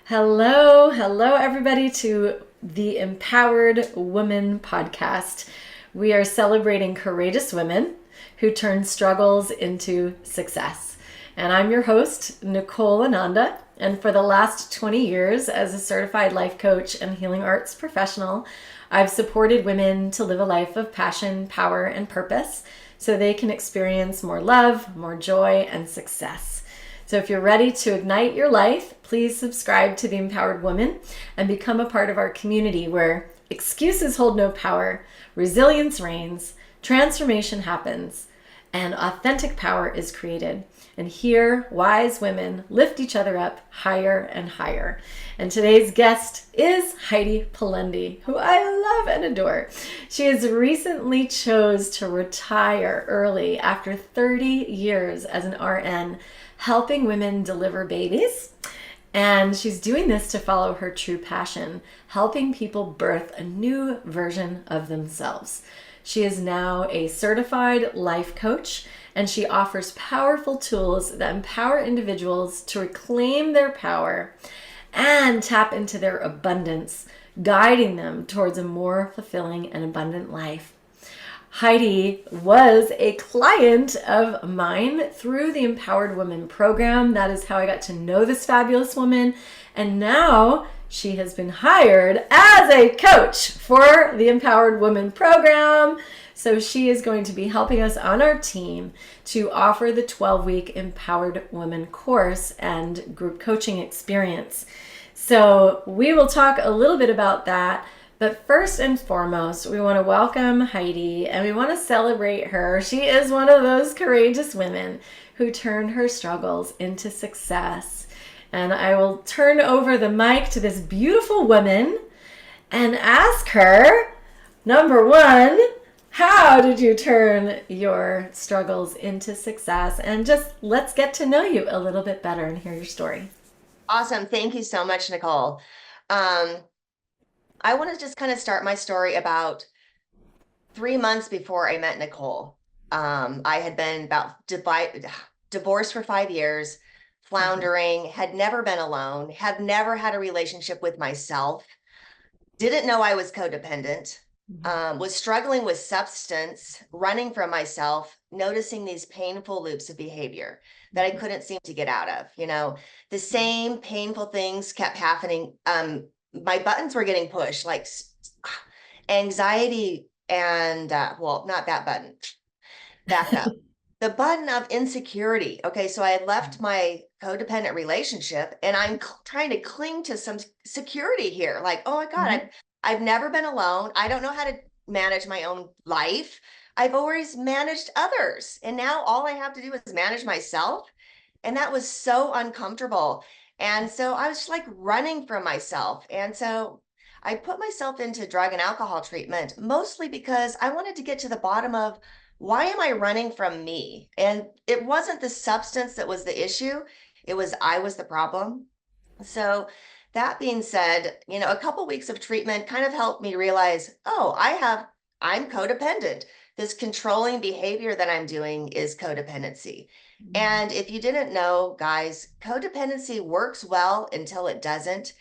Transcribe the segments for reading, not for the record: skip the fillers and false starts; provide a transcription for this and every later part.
Hello, everybody, to the Empowered Woman podcast. We are celebrating courageous women who turn struggles into success. And I'm your host, Nicole Ananda. And for the last 20 years, as a certified life coach and healing arts professional, I've supported women to live a life of passion, power, and purpose so they can experience more love, more joy, and success. So if you're ready to ignite your life, please subscribe to The Empowered Woman and become a part of our community where excuses hold no power, resilience reigns, transformation happens, and authentic power is created. And here, wise women lift each other up higher and higher. And today's guest is Heidi Polendey, who I love and adore. She has recently chose to retire early after 30 years as an RN, helping women deliver babies. And she's doing this to follow her true passion, helping people birth a new version of themselves. She is now a certified life coach, and she offers powerful tools that empower individuals to reclaim their power and tap into their abundance, guiding them towards a more fulfilling and abundant life. Heidi was a client of mine through the Empowered Women program. That is how I got to know this fabulous woman. And now she has been hired as a coach for the Empowered Women program. So she is going to be helping us on our team to offer the 12-week Empowered Women course and group coaching experience. So we will talk a little bit about that. But first and foremost, we want to welcome Heidi and we want to celebrate her. She is one of those courageous women who turned her struggles into success. And I will turn over the mic to this beautiful woman and ask her, number one, how did you turn your struggles into success? And just let's get to know you a little bit better and hear your story. Awesome. Thank you so much, Nicole. I want to just kind of start my story about 3 months before I met Nicole. I had been divorced for 5 years, floundering, had never been alone, had never had a relationship with myself, didn't know I was codependent, was struggling with substance, running from myself, noticing these painful loops of behavior that I couldn't seem to get out of. The same painful things kept happening. My buttons were getting pushed, like anxiety and, well, not that button, back up. The button of insecurity. Okay, so I had left my codependent relationship and I'm trying to cling to some security here. Like, oh my God, I've never been alone. I don't know how to manage my own life. I've always managed others. And now all I have to do is manage myself. And that was so uncomfortable. And so I was just like running from myself. And so I put myself into drug and alcohol treatment, mostly because I wanted to get to the bottom of why am I running from me? And it wasn't the substance that was the issue. It was I was the problem. So that being said, a couple weeks of treatment kind of helped me realize, oh, I'm codependent. This controlling behavior that I'm doing is codependency. And if you didn't know, guys, codependency works well until it doesn't.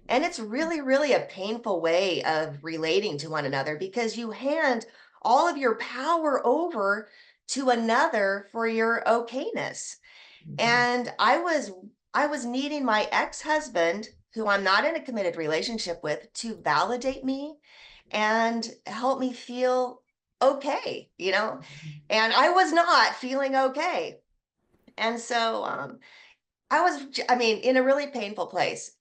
And it's really, really a painful way of relating to one another because you hand all of your power over to another for your okayness. And I was needing my ex-husband, who I'm not in a committed relationship with, to validate me and help me feel okay. And I was not feeling okay. And so I mean, in a really painful place.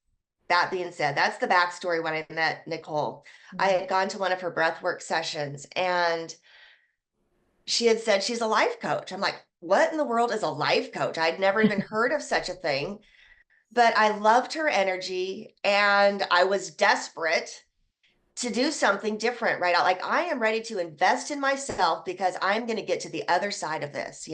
That being said, that's the backstory when I met Nicole. I had gone to one of her breathwork sessions and she had said she's a life coach. I'm like, what in the world is a life coach? I'd never even heard of such a thing, but I loved her energy and I was desperate to do something different, right? Like I am ready to invest in myself because I'm going to get to the other side of this.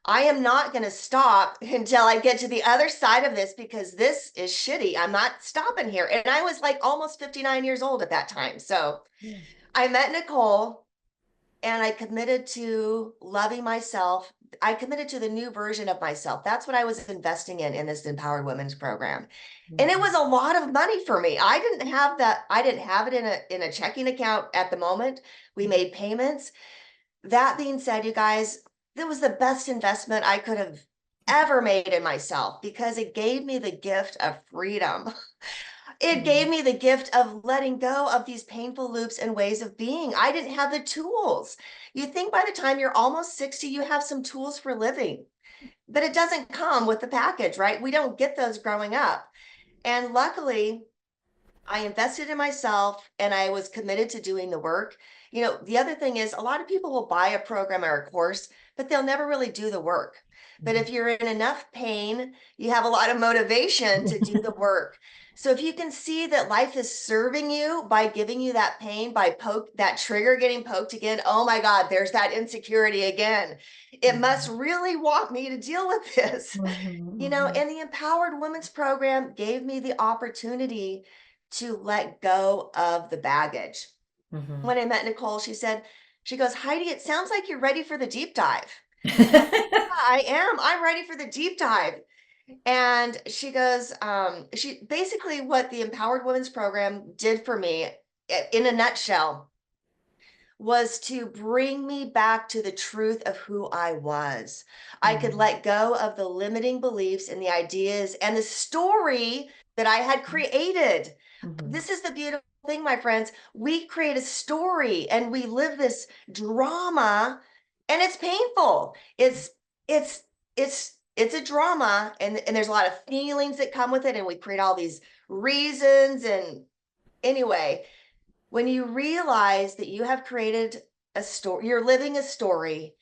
I am not going to stop until I get to the other side of this because this is shitty. I'm not stopping here. And I was like almost 59 years old at that time. So I met Nicole and I committed to loving myself, I committed to the new version of myself. That's what I was investing in this Empowered Women's program. And it was a lot of money for me. I didn't have that. I didn't have it in a checking account at the moment. We made payments. That being said, you guys, that was the best investment I could have ever made in myself because it gave me the gift of freedom. It gave me the gift of letting go of these painful loops and ways of being. I didn't have the tools. You think by the time you're almost 60, you have some tools for living, but it doesn't come with the package, right? We don't get those growing up. And luckily, I invested in myself and I was committed to doing the work. You know, the other thing is a lot of people will buy a program or a course, but they'll never really do the work. But if you're in enough pain, you have a lot of motivation to do the work. So if you can see that life is serving you by giving you that pain, by that trigger getting poked again, oh my God, there's that insecurity again. It must really want me to deal with this. You know, and the Empowered Women's Program gave me the opportunity to let go of the baggage. When I met Nicole, she goes, Heidi, it sounds like you're ready for the deep dive. Yeah, I am. I'm ready for the deep dive. And she goes, she basically what the Empowered Women's Program did for me in a nutshell was to bring me back to the truth of who I was. I could let go of the limiting beliefs and the ideas and the story that I had created. This is the beautiful thing, my friends. We create a story and we live this drama, and it's painful. It's it's a drama, and there's a lot of feelings that come with it, and we create all these reasons. And anyway, when you realize that you have created a story, you're living a story,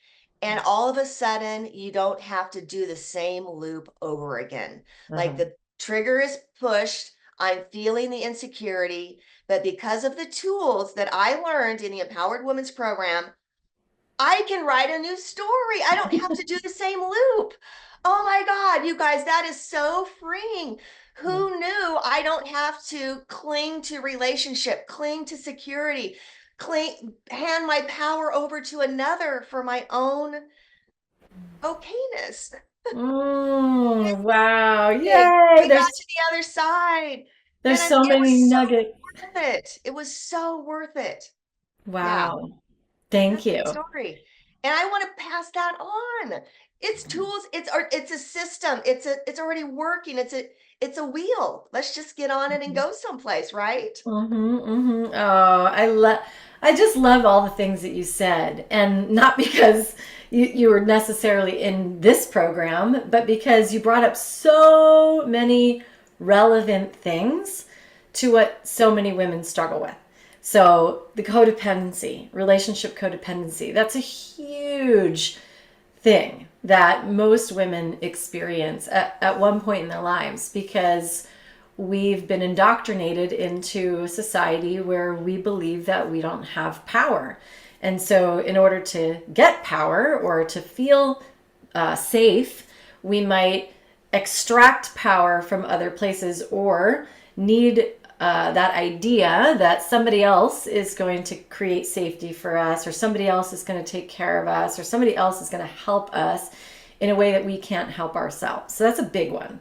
and all of a sudden you don't have to do the same loop over again. Like the trigger is pushed, I'm feeling the insecurity, but because of the tools that I learned in the Empowered Women's Program, I can write a new story. I don't have to do the same loop. Oh my God, you guys, that is so freeing. Who knew I don't have to cling to relationship, cling to security, hand my power over to another for my own okayness. Wow. Yay. We got to the other side. There's And so it many was so nuggets. worth it. It was so worth it. Yeah. Wow. Thank That's you. my story. And I want to pass that on. It's tools, it's a system. It's already working. It's a wheel. Let's just get on it and go someplace, right? Oh, I just love all the things that you said. And not because you were necessarily in this program, but because you brought up so many relevant things to what so many women struggle with. So the codependency, relationship codependency, that's a huge thing that most women experience at one point in their lives, because we've been indoctrinated into a society where we believe that we don't have power. And so in order to get power or to feel safe, we might extract power from other places or need that idea that somebody else is going to create safety for us, or somebody else is going to take care of us, or somebody else is going to help us in a way that we can't help ourselves. So that's a big one.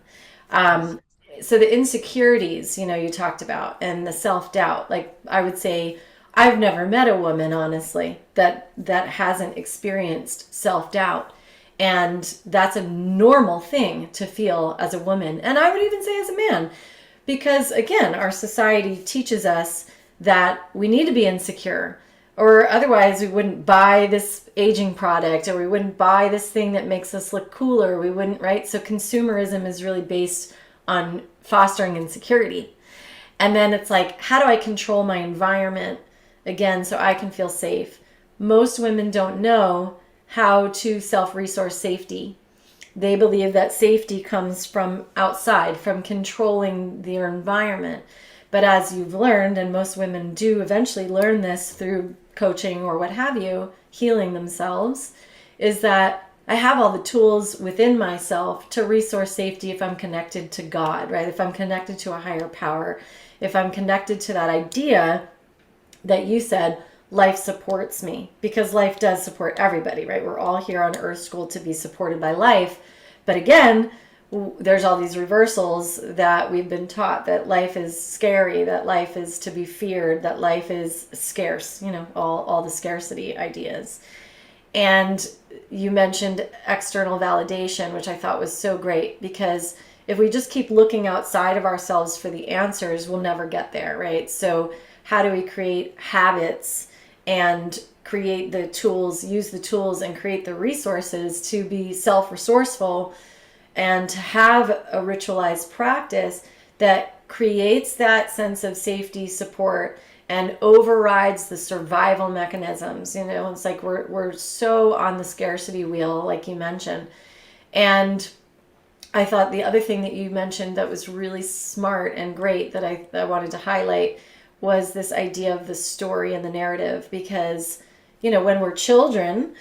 So the insecurities, you talked about, and the self-doubt, like I would say, I've never met a woman, honestly, that hasn't experienced self-doubt. And that's a normal thing to feel as a woman. And I would even say as a man, because again, our society teaches us that we need to be insecure, or otherwise we wouldn't buy this aging product, or we wouldn't buy this thing that makes us look cooler. We wouldn't, right? So consumerism is really based on fostering insecurity. And then it's like, how do I control my environment again so I can feel safe? Most women don't know how to self-resource safety. They believe that safety comes from outside, from controlling their environment. But as you've learned, and most women do eventually learn this through coaching or what have you, healing themselves, is that I have all the tools within myself to resource safety if I'm connected to God, right? If I'm connected to a higher power, if I'm connected to that idea that you said, life supports me, because life does support everybody, right? We're all here on Earth School to be supported by life. But again, there's all these reversals that we've been taught, that life is scary, that life is to be feared, that life is scarce, all the scarcity ideas. And you mentioned external validation, which I thought was so great, because if we just keep looking outside of ourselves for the answers, we'll never get there, right? So how do we create habits and create the tools, use the tools and create the resources to be self-resourceful and to have a ritualized practice that creates that sense of safety, support, and overrides the survival mechanisms. It's like we're so on the scarcity wheel, like you mentioned. And I thought the other thing that you mentioned that was really smart and great that I wanted to highlight was this idea of the story and the narrative. Because, when we're children,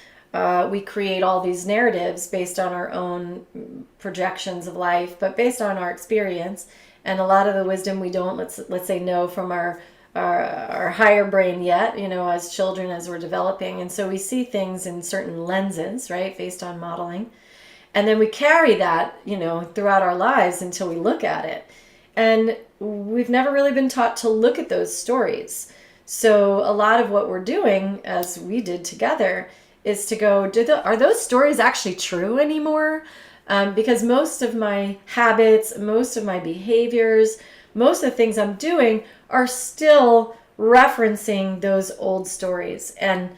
we create all these narratives based on our own projections of life, but based on our experience. And a lot of the wisdom we don't, let's say, know from our higher brain yet, as children, as we're developing. And so we see things in certain lenses, right, based on modeling. And then we carry that, throughout our lives until we look at it. And we've never really been taught to look at those stories. So a lot of what we're doing, as we did together, is to go, are those stories actually true anymore? Because most of my habits, most of my behaviors, most of the things I'm doing are still referencing those old stories. And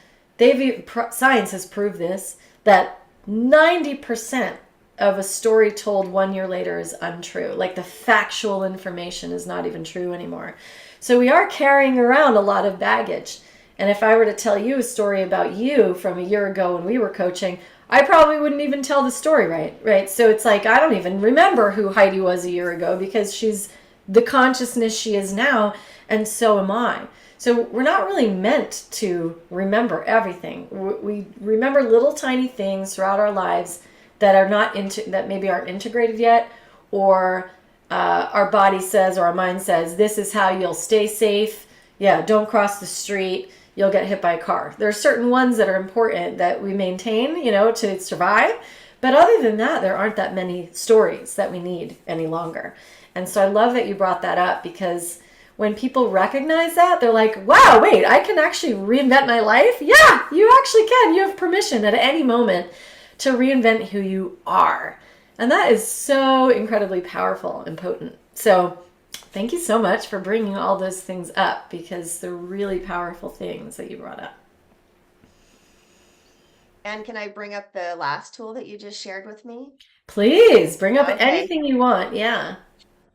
science has proved this, that 90% of a story told 1 year later is untrue. Like the factual information is not even true anymore. So we are carrying around a lot of baggage. And if I were to tell you a story about you from a year ago when we were coaching, I probably wouldn't even tell the story right? So it's like, I don't even remember who Heidi was a year ago, because she's the consciousness she is now, and so am I. So we're not really meant to remember everything. We remember little tiny things throughout our lives that are that maybe aren't integrated yet, or our body says, or our mind says, this is how you'll stay safe. Yeah, don't cross the street. You'll get hit by a car. There are certain ones that are important that we maintain, to survive. But other than that, there aren't that many stories that we need any longer. And so I love that you brought that up, because when people recognize that, they're like, wow, wait, I can actually reinvent my life? Yeah, you actually can. You have permission at any moment to reinvent who you are. And that is so incredibly powerful and potent. So thank you so much for bringing all those things up, because they're really powerful things that you brought up. And can I bring up the last tool that you just shared with me? Please bring up Okay. anything you want. Yeah.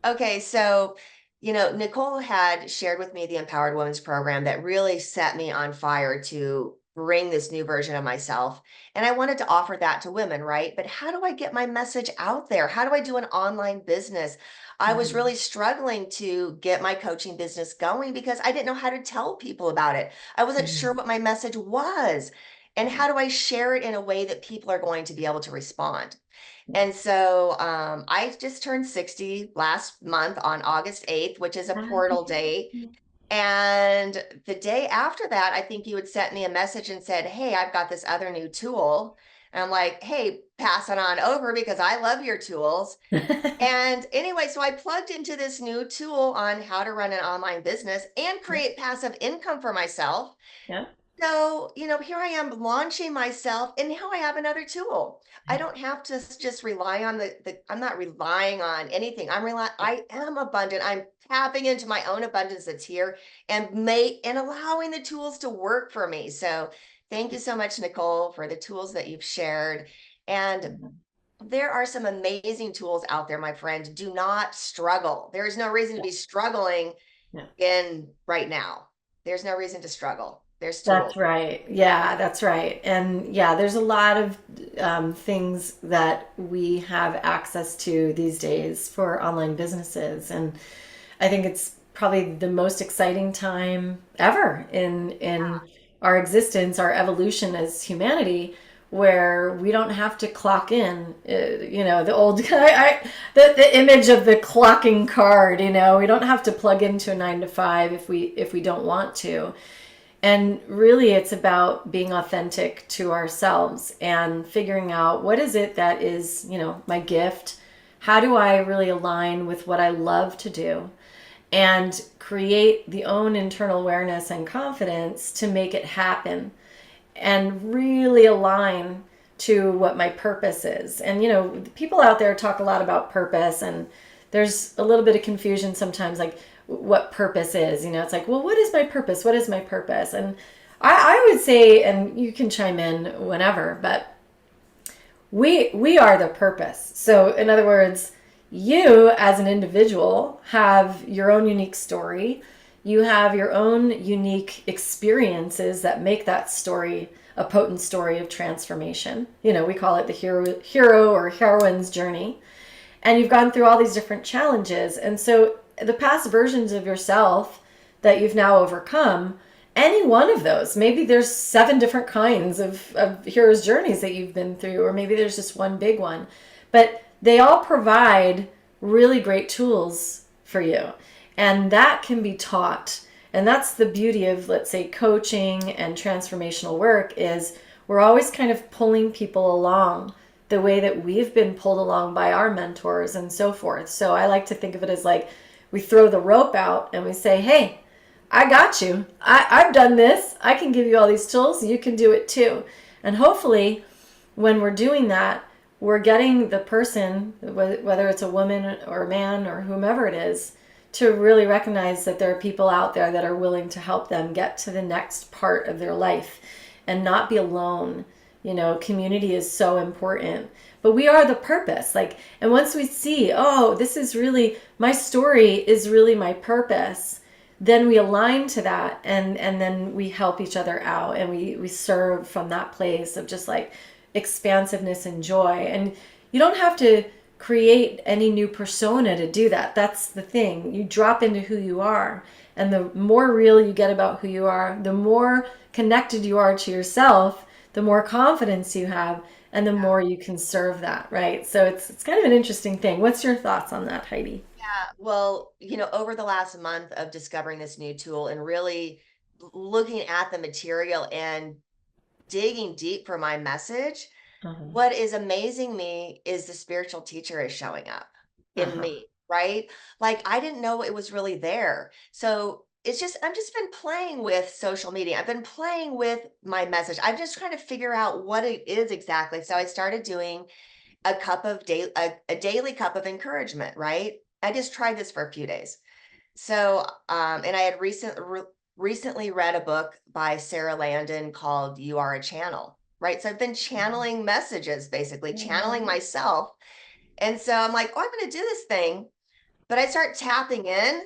Okay, so, Nicole had shared with me the Empowered Women's Program that really set me on fire to bring this new version of myself. And I wanted to offer that to women, right? But how do I get my message out there? How do I do an online business? I was really struggling to get my coaching business going because I didn't know how to tell people about it. I wasn't sure what my message was. And how do I share it in a way that people are going to be able to respond? And so I just turned 60 last month on August 8th, which is a portal date. And the day after that, I think you had sent me a message and said, hey, I've got this other new tool. And I'm like, hey, pass it on over because I love your tools. And anyway, so I plugged into this new tool on how to run an online business and create passive income for myself. Yeah. So, here I am launching myself, and now I have another tool. I don't have to just rely on I'm not relying on anything. I am abundant. I'm tapping into my own abundance that's here and allowing the tools to work for me. So thank you so much, Nicole, for the tools that you've shared. And there are some amazing tools out there, my friend. Do not struggle. There is no reason to be struggling Yeah. in right now. There's no reason to struggle. There's tools. That's right. Yeah, that's right. And yeah, there's a lot of things that we have access to these days for online businesses. And I think it's probably the most exciting time ever in our existence, our evolution as humanity, where we don't have to clock in. The old the image of the clocking card. We don't have to plug into a 9 to 5 if we don't want to. And really, it's about being authentic to ourselves and figuring out what is it that is, my gift. How do I really align with what I love to do and create the own internal awareness and confidence to make it happen and really align to what my purpose is. And, people out there talk a lot about purpose, and there's a little bit of confusion sometimes, like what purpose is. It's like, well, what is my purpose? What is my purpose? And I would say, and you can chime in whenever, but we are the purpose. So in other words, you as an individual have your own unique story. You have your own unique experiences that make that story a potent story of transformation. We call it the hero or heroine's journey. And you've gone through all these different challenges. And so the past versions of yourself that you've now overcome, any one of those, maybe there's 7 different kinds of hero's journeys that you've been through, or maybe there's just one big one. But they all provide really great tools for you. And that can be taught. And that's the beauty of, let's say, coaching and transformational work, is we're always kind of pulling people along the way that we've been pulled along by our mentors and so forth. So I like to think of it as like we throw the rope out and we say, hey, I got you. I've done this. I can give you all these tools. You can do it too. And hopefully when we're doing that, we're getting the person, whether it's a woman or a man or whomever it is, to really recognize that there are people out there that are willing to help them get to the next part of their life and not be alone. Community is so important, but we are the purpose. And once we see, oh, this is really, my story is really my purpose, then we align to that, and then we help each other out, and we serve from that place of just like expansiveness and joy. And you don't have to create any new persona to do that. That's the thing. You drop into who you are, and the more real you get about who you are, the more connected you are to yourself, the more confidence you have, and the more you can serve that, right? So it's kind of an interesting thing. What's your thoughts on that, Heidi? Yeah, well, over the last month of discovering this new tool and really looking at the material and digging deep for my message, Uh-huh. what is amazing me is the spiritual teacher is showing up in Uh-huh. me, right? Like I didn't know it was really there. So I've just been playing with social media. I've been playing with my message. I'm just trying to figure out what it is exactly. So I started doing a daily cup of encouragement, right? I just tried this for a few days. So, and I had recently read a book by Sarah Landon called You Are a Channel, right? So I've been channeling messages, basically channeling myself. And so I'm like, oh, I'm going to do this thing. But I start tapping in,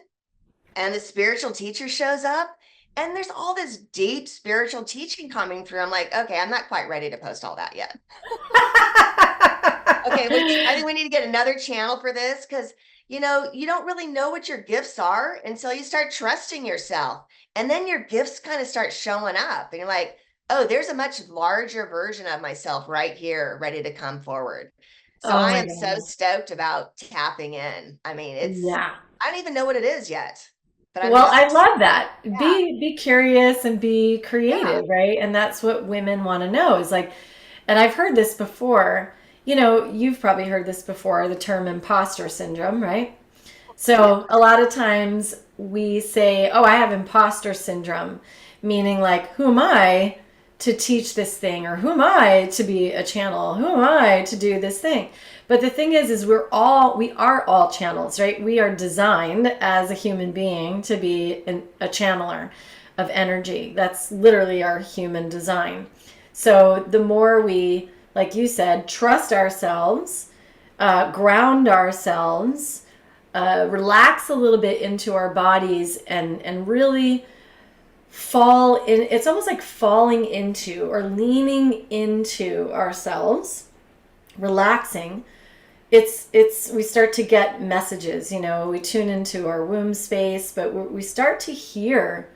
and the spiritual teacher shows up, and there's all this deep spiritual teaching coming through. I'm like, okay, I'm not quite ready to post all that yet. Okay, I think we need to get another channel for this, because you don't really know what your gifts are until you start trusting yourself. And then your gifts kind of start showing up, and you're like, oh, there's a much larger version of myself right here, ready to come forward. So Oh I my am so God. stoked about tapping in. I mean, Yeah. I don't even know what it is yet, but I'm Well, just, I love that. yeah, Be curious and be yeah, creative, right? And that's what women want to know is like, and I've heard this before. You've probably heard this before, the term imposter syndrome, right? yeah, So a lot of times we say, oh, I have imposter syndrome, meaning like, who am I to teach this thing? Or who am I to be a channel? Who am I to do this thing? But the thing is we are all channels, right? We are designed as a human being to be a channeler of energy. That's literally our human design. So the more we, like you said, trust ourselves, ground ourselves, relax a little bit into our bodies, and really fall in. It's almost like falling into or leaning into ourselves, relaxing. It's we start to get messages. We tune into our womb space, but we start to hear.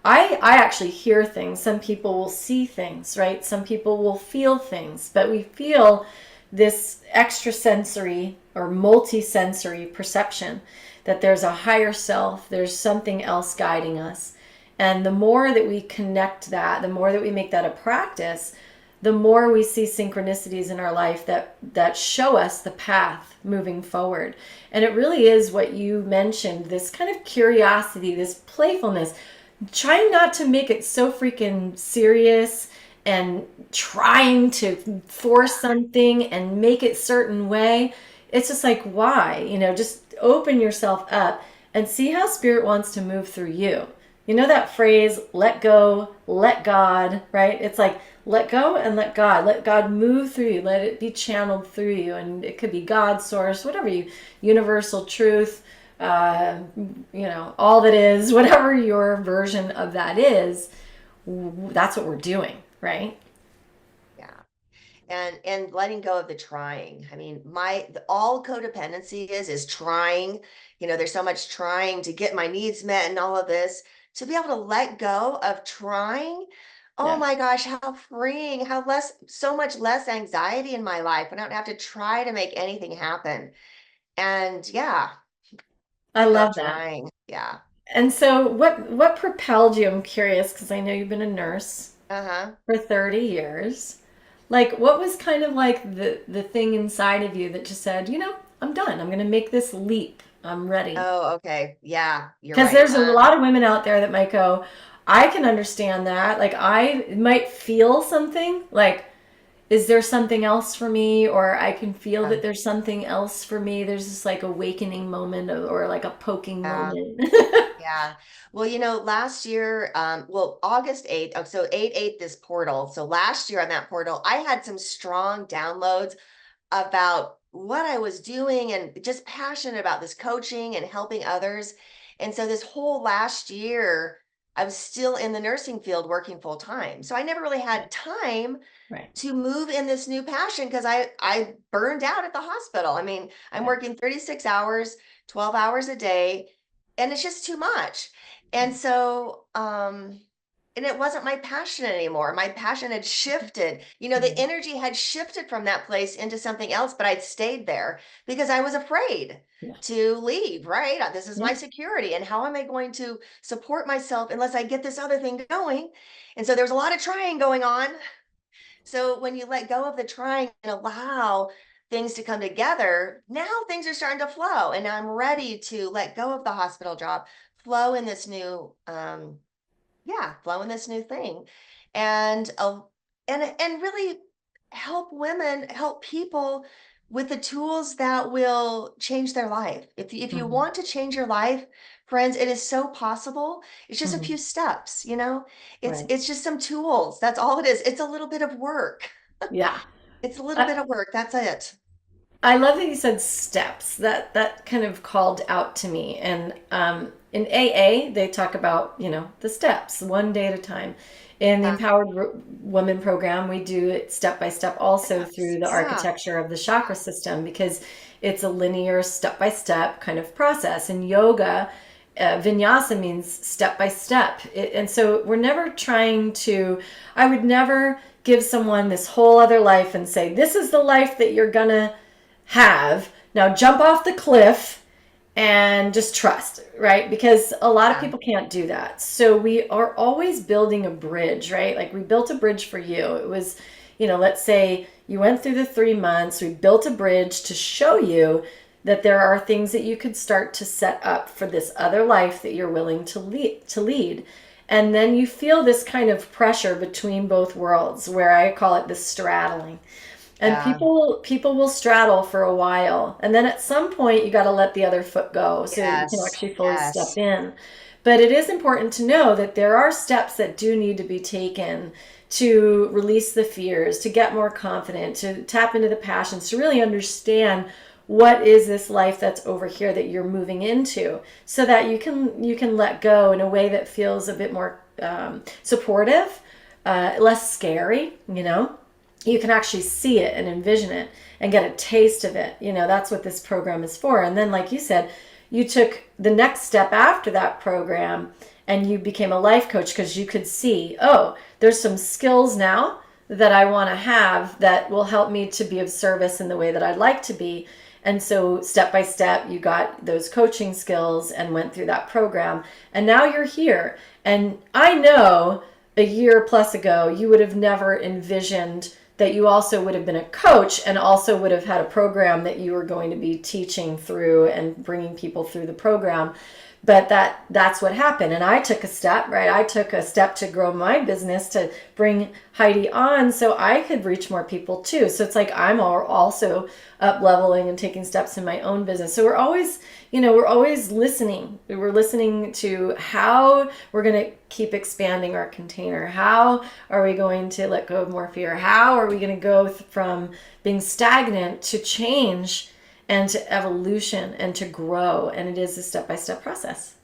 I actually hear things. Some people will see things, right? Some people will feel things, but we feel this extrasensory or multi-sensory perception that there's a higher self, there's something else guiding us. And the more that we connect that, the more that we make that a practice, the more we see synchronicities in our life that show us the path moving forward. And it really is what you mentioned, this kind of curiosity, this playfulness, trying not to make it so freaking serious and trying to force something and make it certain way. It's just like, why? Just open yourself up and see how spirit wants to move through you. You know that phrase, let go, let God, right? It's like, let go and let God. Let God move through you. Let it be channeled through you. And it could be God, source, whatever universal truth, all that is, whatever your version of that is, that's what we're doing, right? Yeah. And letting go of the trying. I mean, all codependency is trying. There's so much trying to get my needs met and all of this. To be able to let go of trying, oh Yeah. my gosh, how freeing, so much less anxiety in my life. I don't have to try to make anything happen. And yeah, I let go of love that. trying. Yeah. And so what propelled you? I'm curious because I know you've been a nurse Uh-huh. for 30 years. Like, what was kind of like the thing inside of you that just said, I'm done. I'm going to make this leap. I'm ready. Oh, okay. Yeah, you're Because right. there's a lot of women out there that might go, I can understand that. Like, I might feel something like, is there something else for me? Or I can feel that there's something else for me. There's this like awakening moment or like a poking Yeah. moment. Yeah. Well, last year, August 8th, so 8/8 this portal. So last year on that portal, I had some strong downloads about what I was doing and just passionate about this coaching and helping others. And so this whole last year, I was still in the nursing field working full time. So I never really had time Right. to move in this new passion because I burned out at the hospital. I mean, I'm Yeah. working 36 hours, 12 hours a day, and it's just too much. And so and it wasn't my passion anymore. My passion had shifted. The Mm. energy had shifted from that place into something else, but I'd stayed there because I was afraid Yeah. to leave, right? This is my Yeah. security. And how am I going to support myself unless I get this other thing going? And so there's a lot of trying going on. So when you let go of the trying and allow things to come together, now things are starting to flow. And I'm ready to let go of the hospital job, flow in this new flow in this new thing. And uh, and and really help women, help people with the tools that will change their life. If you Hmm. want to change your life, friends, it is so possible. It's just a Hmm. few steps. it's Right. it's just some tools. That's all it is. It's a little bit of work. Yeah. It's a little I, bit of work. That's it. I love that you said steps. That kind of called out to me. And in AA, they talk about the steps, one day at a time. In the Yeah. Woman program, we do it step by step, also Yes. through the Yeah. architecture of the chakra system, because it's a linear, step by step kind of process. In yoga, vinyasa means step by step. And so we're never trying to. I would never give someone this whole other life and say, this is the life that you're gonna have. Now jump off the cliff and just trust, right? Because a lot of Yeah. people can't do that. So we are always building a bridge, right? Like we built a bridge for you. It was, let's say you went through the 3 months, we built a bridge to show you that there are things that you could start to set up for this other life that you're willing to lead. And then you feel this kind of pressure between both worlds, where I call it the straddling. And Yeah. people will straddle for a while. And then at some point you got to let the other foot go so that you can Yes. actually fully step Yes. in. But it is important to know that there are steps that do need to be taken to release the fears, to get more confident, to tap into the passions, to really understand what is this life that's over here that you're moving into, so that you can let go in a way that feels a bit more supportive, less scary. You can actually see it and envision it and get a taste of it. That's what this program is for. And then, like you said, you took the next step after that program and you became a life coach because you could see, oh, there's some skills now that I want to have that will help me to be of service in the way that I'd like to be. And so step by step, you got those coaching skills and went through that program. And now you're here. And I know a year plus ago, you would have never envisioned that you also would have been a coach and also would have had a program that you were going to be teaching through and bringing people through the program. But that's what happened. And I took a step, right? I took a step to grow my business to bring Heidi on so I could reach more people too. So it's like I'm also up leveling and taking steps in my own business. So we're always, we're always listening. We're listening to how we're going to keep expanding our container. How are we going to let go of more fear? How are we going to go from being stagnant to change and to evolution and to grow? And it is a step-by-step process.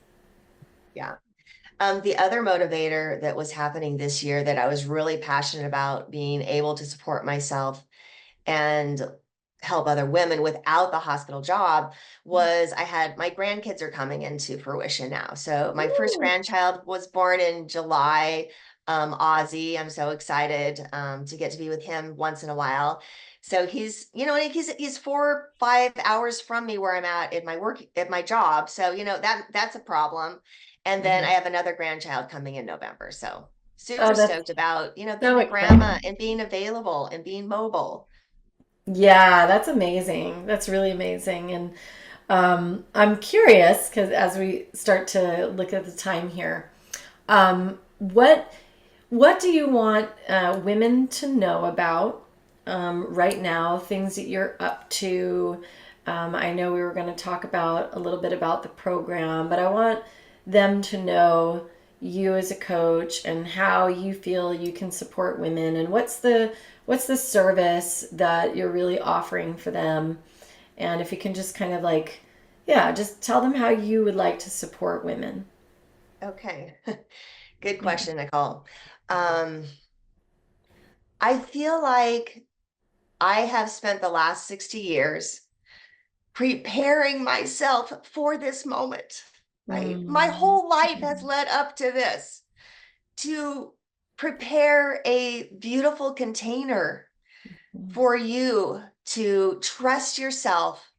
Yeah. The other motivator that was happening this year that I was really passionate about being able to support myself and help other women without the hospital job was I had my grandkids are coming into fruition now. So my first Ooh. grandchild was born in July, Ozzy. I'm so excited to get to be with him once in a while. So he's 4 or 5 hours from me where I'm at my work at my job. So that's a problem. And then I Mhm. have another grandchild coming in November. So super Oh, that's stoked about being so a grandma exciting. and being available and being mobile. Yeah, that's amazing. That's really amazing. And I'm curious because as we start to look at the time here, what do you want women to know about right now? Things that you're up to. I know we were going to talk about a little bit about the program, but I want them to know you as a coach and how you feel you can support women and what's the service that you're really offering for them. And if you can just kind of like, yeah, just tell them how you would like to support women. Okay. Good Yeah. question, Nicole. Um, I feel like I have spent the last 60 years preparing myself for this moment, right? My Mm. whole life has led up to this to prepare a beautiful container for you to trust yourself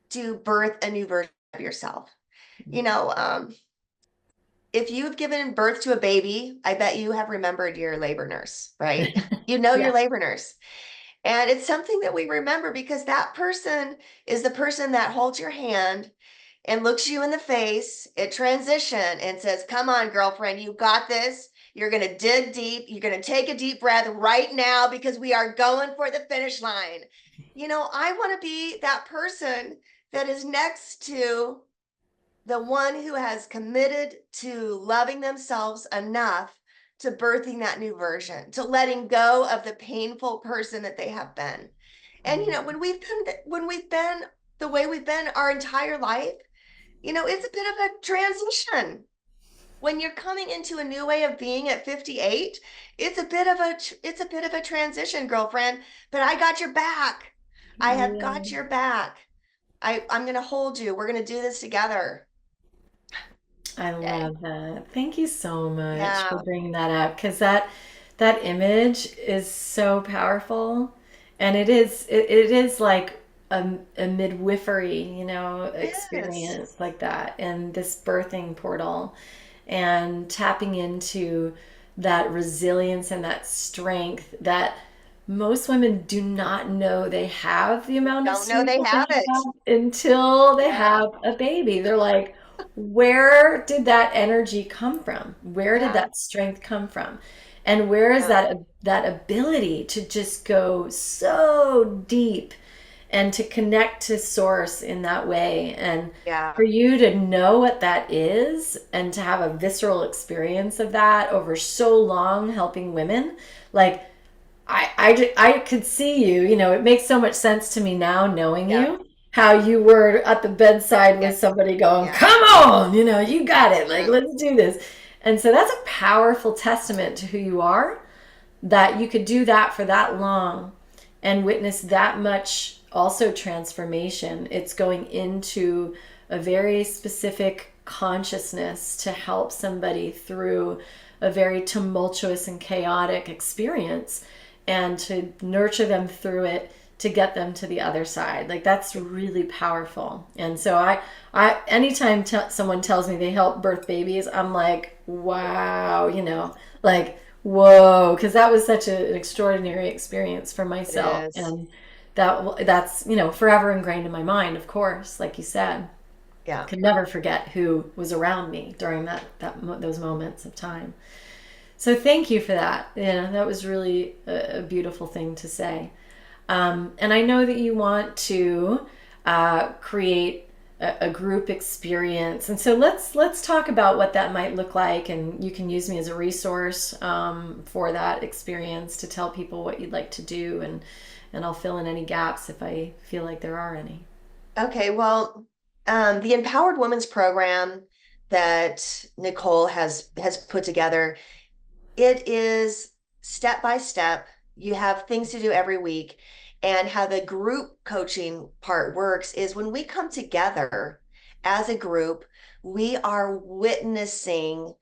to birth a new version of yourself. You know, if you've given birth to a baby, I bet you have remembered your labor nurse, right? You know your Yeah. labor nurse. And it's something that we remember because that person is the person that holds your hand and looks you in the face at transition and says, "Come on, girlfriend, you got this. You're going to dig deep. You're going to take a deep breath right now because we are going for the finish line." I want to be that person that is next to the one who has committed to loving themselves enough to birthing that new version, to letting go of the painful person that they have been. And when we've been the way we've been our entire life, it's a bit of a transition. When you're coming into a new way of being at 58, it's a bit of a transition, girlfriend, but I got your back. I have got Yeah. your back. I'm going to hold you. We're going to do this together. I Okay. love that. Thank you so much for Yeah. bringing that up because that image is so powerful, and it is like a midwifery, Yes. experience like that, and this birthing portal, and tapping into that resilience and that strength that most women do not know they have the amount of Don't know strength they that have they it. have until they Yeah. have a baby. They're like, where did that energy come from? Where did Yeah. that strength come from? And where is Yeah. that ability to just go so deep and to connect to source in that way? And for Yeah. you to know what that is and to have a visceral experience of that over so long helping women, like I could see you, it makes so much sense to me now knowing Yeah. you, how you were at the bedside with Yes. somebody going, Yeah. come on, you got it. Like, Mhm. let's do this. And so that's a powerful testament to who you are, that you could do that for that long and witness that much also transformation. It's going into a very specific consciousness to help somebody through a very tumultuous and chaotic experience and to nurture them through it to get them to the other side. Like that's really powerful. And so I anytime someone tells me they help birth babies, I'm like, wow, like whoa, because that was such an extraordinary experience for It myself, is. and that's forever ingrained in my mind. Of course, like you said, Yeah. could never forget who was around me during those moments of time. So thank you for that. That was really a beautiful thing to say. And I know that you want to create a group experience, and so let's talk about what that might look like. And you can use me as a resource for that experience to tell people what you'd like to do, and I'll fill in any gaps if I feel like there are any. Okay. Well, the Empowered Women's Program that Nicole has put together, it is step by step. You have things to do every week. And how the group coaching part works is when we come together as a group, we are witnessing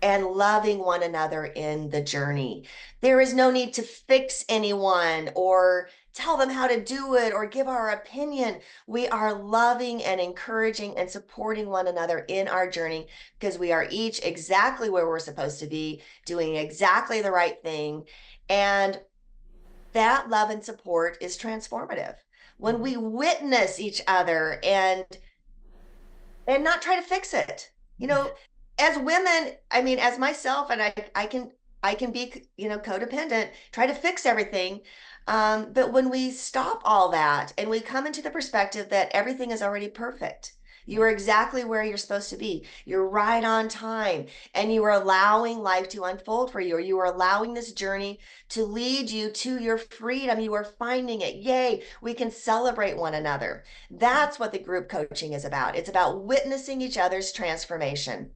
and loving one another in the journey. There is no need to fix anyone or tell them how to do it or give our opinion. We are loving and encouraging and supporting one another in our journey because we are each exactly where we're supposed to be, doing exactly the right thing. And that love and support is transformative. When we witness each other and not try to fix it. You know, as women, I mean, as myself, and I can be, codependent, try to fix everything. But when we stop all that and we come into the perspective that everything is already perfect, you are exactly where you're supposed to be. You're right on time, and you are allowing life to unfold for you, or you are allowing this journey to lead you to your freedom. You are finding it. Yay, we can celebrate one another. That's what the group coaching is about. It's about witnessing each other's transformation.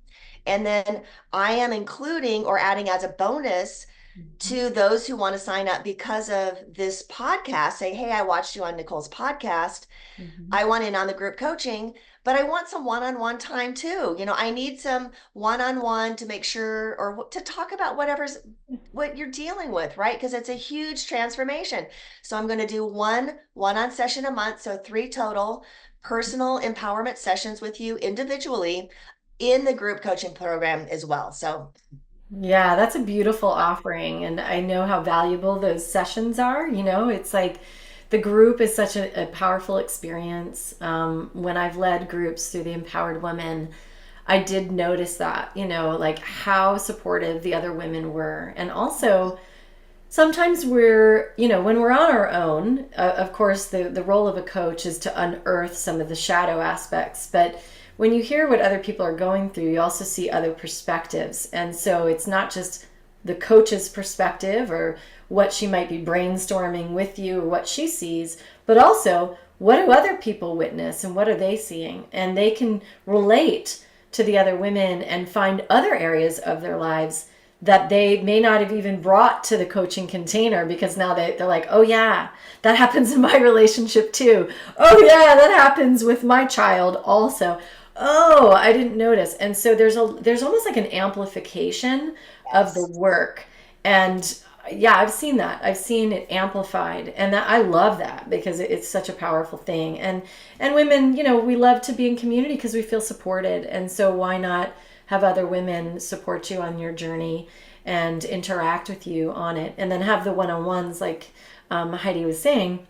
And then I am including or adding as a bonus Mhm. to those who want to sign up because of this podcast, say, hey, I watched you on Nicole's podcast. Mhm. I want in on the group coaching, but I want some one-on-one time too. I need some one-on-one to make sure or to talk about what you're dealing with, right? Because it's a huge transformation. So I'm going to do one-on session a month, so 3 total personal empowerment sessions with you individually in the group coaching program as well. So Yeah, that's a beautiful offering. And I know how valuable those sessions are. It's like the group is such a powerful experience. When I've led groups through the Empowered Women, I did notice that, like how supportive the other women were. And also, sometimes when we're on our own, of course, the role of a coach is to unearth some of the shadow aspects. But when you hear what other people are going through, you also see other perspectives. And so it's not just the coach's perspective or what she might be brainstorming with you or what she sees, but also what do other people witness and what are they seeing? And they can relate to the other women and find other areas of their lives that they may not have even brought to the coaching container, because now they're like, oh yeah, that happens in my relationship too. Oh yeah, that happens with my child also. Oh, I didn't notice. And so there's almost like an amplification of the yes. work. And yeah, I've seen that. I've seen it amplified, and I love that because it's such a powerful thing. And women, we love to be in community because we feel supported. And so why not have other women support you on your journey and interact with you on it, and then have the one-on-ones like Heidi was saying,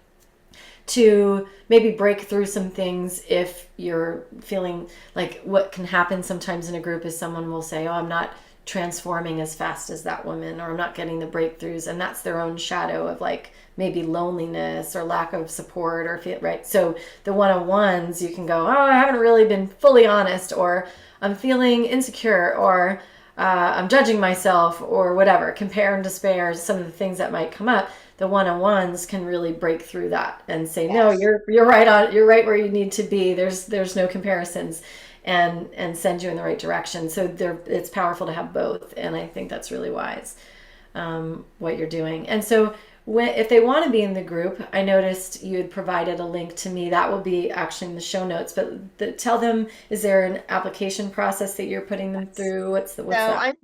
to maybe break through some things if you're feeling like what can happen sometimes in a group is someone will say, oh, I'm not transforming as fast as that woman, or I'm not getting the breakthroughs, and that's their own shadow of like maybe loneliness or lack of support or feel right. So the one-on-ones, you can go, oh, I haven't really been fully honest, or I'm feeling insecure, or I'm judging myself, or whatever, compare and despair, some of the things that might come up. The one-on-ones can really break through that and say, no, Yes. you're right on, you're right where you need to be. There's no comparisons, and send you in the right direction. So it's powerful to have both, and I think that's really wise, what you're doing. And so if they want to be in the group, I noticed you had provided a link to me that will be actually in the show notes. But tell them, is there an application process that you're putting them through? What's So that?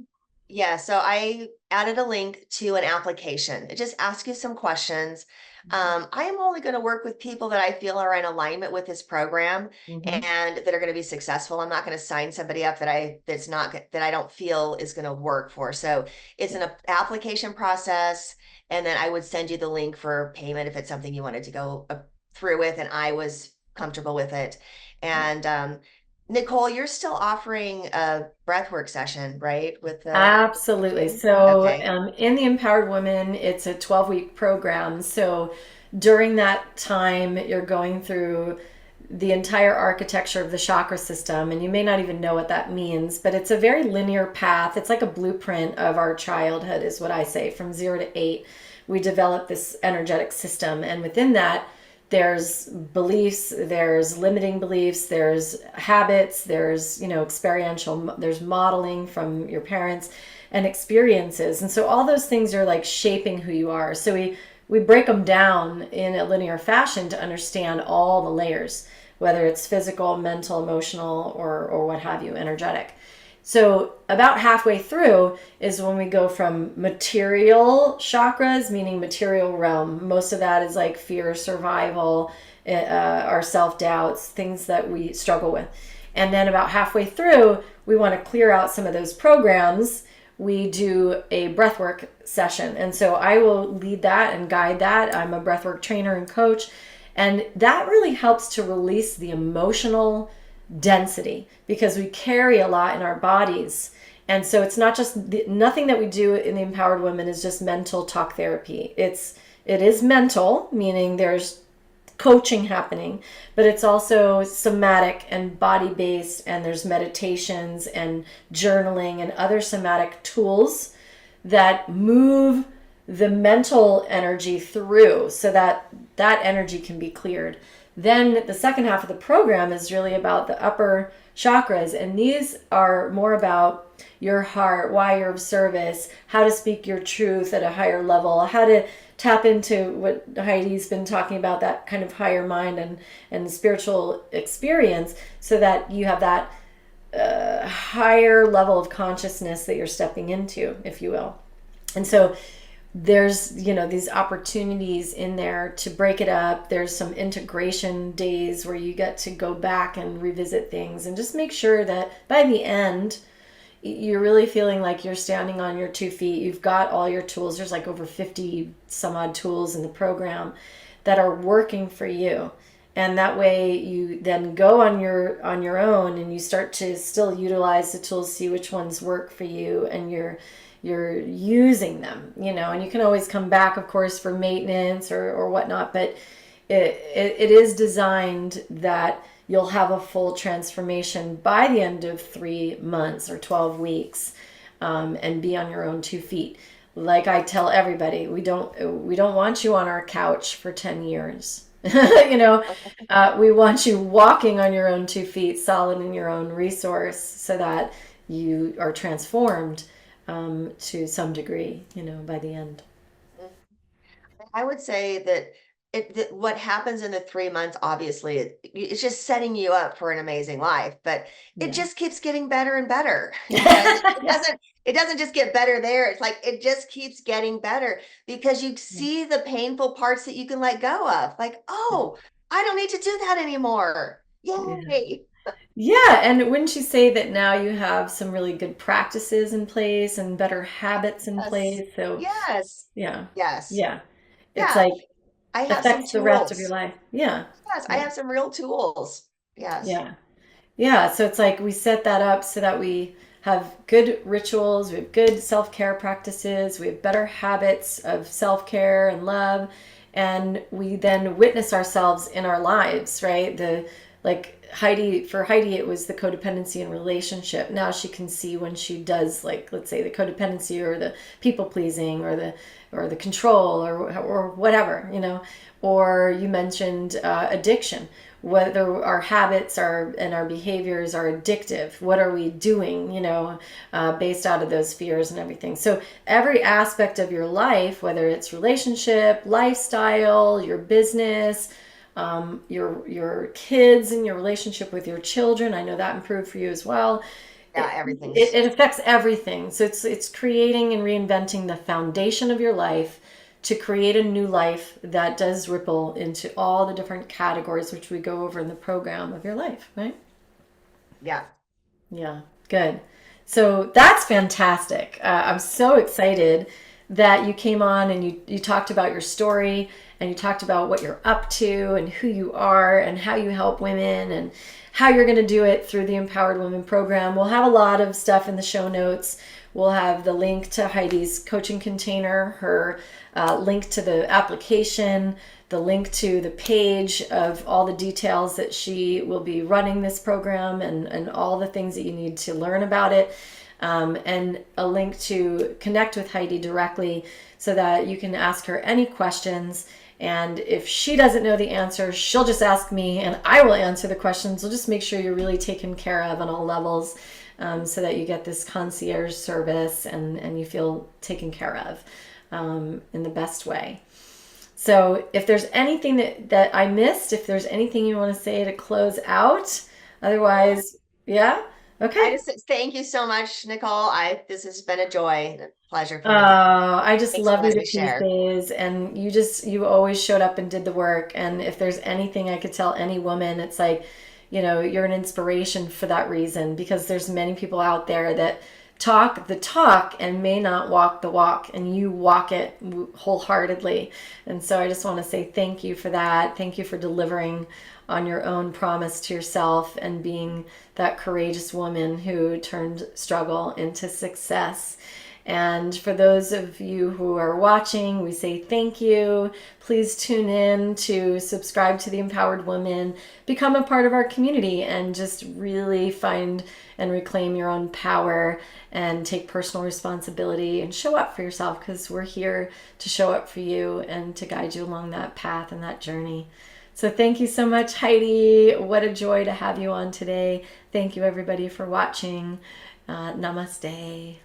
so I added a link to an application. It just asks you some questions. I am only going to work with people that I feel are in alignment with this program Mm-hmm. and that are going to be successful. I'm not going to sign somebody up that's not that I don't feel is going to work for. So it's Yeah. an application process, and then I would send you the link for payment if it's something you wanted to go through with, and I was comfortable with it. And Nicole, you're still offering a breathwork session, right? With the Absolutely. team? So, Okay. in the Empowered Women, it's a 12-week program. So, during that time, you're going through the entire architecture of the chakra system, and you may not even know what that means, but it's a very linear path. It's like a blueprint of our childhood, is what I say. From 0 to 8, we develop this energetic system, and within that, there's beliefs, there's limiting beliefs, there's habits, there's experiential, there's modeling from your parents and experiences, and so all those things are like shaping who you are. So we break them down in a linear fashion to understand all the layers, whether it's physical, mental, emotional, or what have you, energetic. So about halfway through is when we go from material chakras, meaning material realm. Most of that is like fear, survival, our self-doubts, things that we struggle with. And then about halfway through, we want to clear out some of those programs. We do a breathwork session. And so I will lead that and guide that. I'm a breathwork trainer and coach. And that really helps to release the emotional density because we carry a lot in our bodies. And so it's not just nothing that we do in the Empowered Women is just mental talk therapy. It is mental, meaning there's coaching happening, but it's also somatic and body based, and there's meditations and journaling and other somatic tools that move the mental energy through so that that energy can be cleared. Then the second half of the program is really about the upper chakras, and these are more about your heart, why you're of service, how to speak your truth at a higher level, how to tap into what Heidi's been talking about, that kind of higher mind and spiritual experience, so that you have that higher level of consciousness that you're stepping into, if you will. And so there's these opportunities in there to break it up. There's some integration days where you get to go back and revisit things and just make sure that by the end you're really feeling like you're standing on your 2 feet. You've got all your tools. There's like over 50 some odd tools in the program that are working for you, and that way you then go on your own and you start to still utilize the tools, see which ones work for you, and you're using them, and you can always come back, of course, for maintenance or whatnot, but it is designed that you'll have a full transformation by the end of 3 months or 12 weeks, and be on your own 2 feet. Like I tell everybody, we don't want you on our couch for 10 years. We want you walking on your own 2 feet, solid in your own resource, so that you are transformed to some degree, by the end. I would say that that what happens in the 3 months, obviously, it's just setting you up for an amazing life, but it Yeah. just keeps getting better and better. It doesn't just get better there. It's like it just keeps getting better because you see the painful parts that you can let go of. Like, oh, I don't need to do that anymore. Yeah. Yay. Yeah, and wouldn't you say that now you have some really good practices in place and better habits in Yes. place? So, Yes. yeah. Yes. Yeah. It's Yeah. like I have some affects the rest of your tools. life. Yeah. Yes, I Yeah. have some real tools. Yes. Yeah. Yeah, so it's like we set that up so that we have good rituals, we have good self care practices, we have better habits of self care and love, and we then witness ourselves in our lives, right? For Heidi, it was the codependency in relationship. Now she can see when she does, like, let's say, the codependency or the people pleasing or the control or whatever, Or you mentioned addiction, whether our habits and our behaviors are addictive. What are we doing, based out of those fears and everything. So every aspect of your life, whether it's relationship, lifestyle, your business, your kids and your relationship with your children, I know that improved for you as well. Yeah, It, everything's it affects everything. So it's creating and reinventing the foundation of your life to create a new life that does ripple into all the different categories which we go over in the program of your life, right? Yeah. Yeah, good. So that's fantastic. I'm so excited that you came on and you talked about your story and you talked about what you're up to and who you are and how you help women and how you're going to do it through the Empowered Women program. We'll have a lot of stuff in the show notes. We'll have the link to Heidi's coaching container, her link to the application, the link to the page of all the details that she will be running this program and all the things that you need to learn about it, and a link to connect with Heidi directly so that you can ask her any questions. And if she doesn't know the answer, she'll just ask me and I will answer the questions. We'll just make sure you're really taken care of on all levels, so that you get this concierge service and you feel taken care of in the best way. So if there's anything that I missed, if there's anything you want to say to close out, otherwise, yeah? I Okay. just thank you so much, Nicole. This has been a joy and a pleasure for me. I just Thanks for love you letting to me share. pieces, and you always showed up and did the work. And if there's anything I could tell any woman, it's like, you're an inspiration for that reason, because there's many people out there that talk the talk and may not walk the walk, and you walk it wholeheartedly. And so I just want to say thank you for that. Thank you for delivering on your own promise to yourself and being that courageous woman who turned struggle into success. And for those of you who are watching, we say thank you. Please tune in to subscribe to the Empowered Women, become a part of our community, and just really find and reclaim your own power and take personal responsibility and show up for yourself, because we're here to show up for you and to guide you along that path and that journey. So thank you so much, Heidi. What a joy to have you on today. Thank you, everybody, for watching. Namaste.